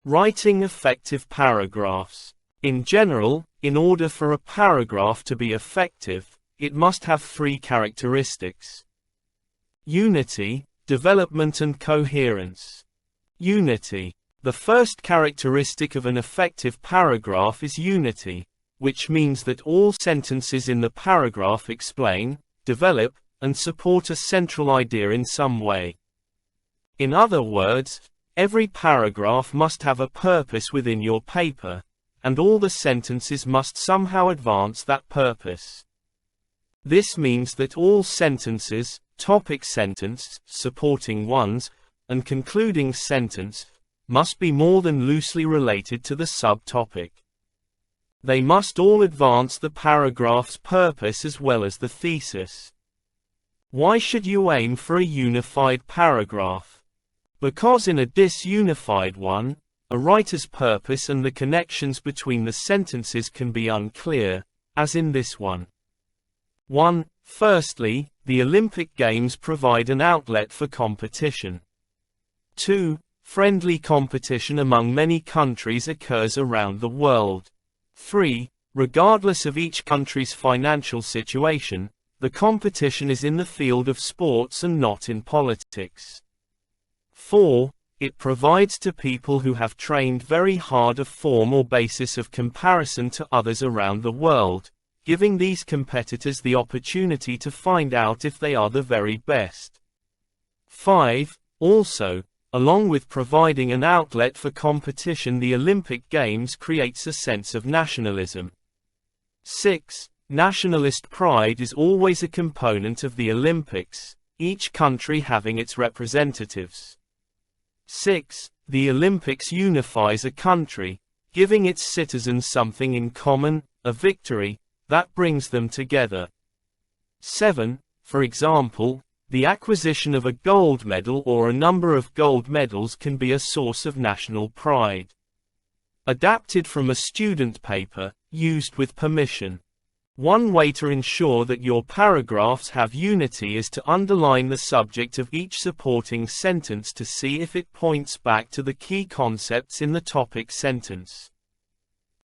Writing effective paragraphs. In general, in order for a paragraph to be effective, it must have three characteristics: unity, development and coherence. Unity. The first characteristic of an effective paragraph is unity, which means that all sentences in the paragraph explain, develop, and support a central idea in some way. In other words, every paragraph must have a purpose within your paper, and all the sentences must somehow advance that purpose. This means that all sentences, topic sentence, supporting ones, and concluding sentence, must be more than loosely related to the subtopic. They must all advance the paragraph's purpose as well as the thesis. Why should you aim for a unified paragraph? Because in a disunified one, a writer's purpose and the connections between the sentences can be unclear, as in this one. 1. Firstly, the Olympic Games provide an outlet for competition. 2. Friendly competition among many countries occurs around the world. 3. Regardless of each country's financial situation, the competition is in the field of sports and not in politics. 4. It provides to people who have trained very hard a form or basis of comparison to others around the world, giving these competitors the opportunity to find out if they are the very best. 5. Also, along with providing an outlet for competition, the Olympic Games creates a sense of nationalism. 6. Nationalist pride is always a component of the Olympics, each country having its representatives. 6. The Olympics unifies a country, giving its citizens something in common, a victory, that brings them together. 7. For example, the acquisition of a gold medal or a number of gold medals can be a source of national pride. Adapted from a student paper, used with permission. One way to ensure that your paragraphs have unity is to underline the subject of each supporting sentence to see if it points back to the key concepts in the topic sentence.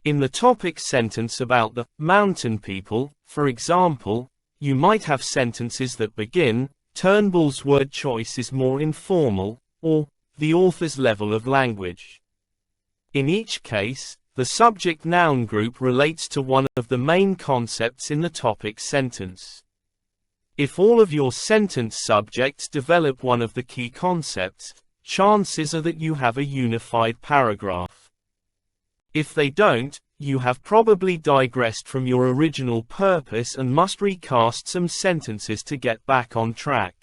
In the topic sentence about the mountain people, for example, you might have sentences that begin, Turnbull's word choice is more informal, or, the author's level of language. In each case, the subject-noun group relates to one of the main concepts in the topic sentence. If all of your sentence subjects develop one of the key concepts, chances are that you have a unified paragraph. If they don't, you have probably digressed from your original purpose and must recast some sentences to get back on track.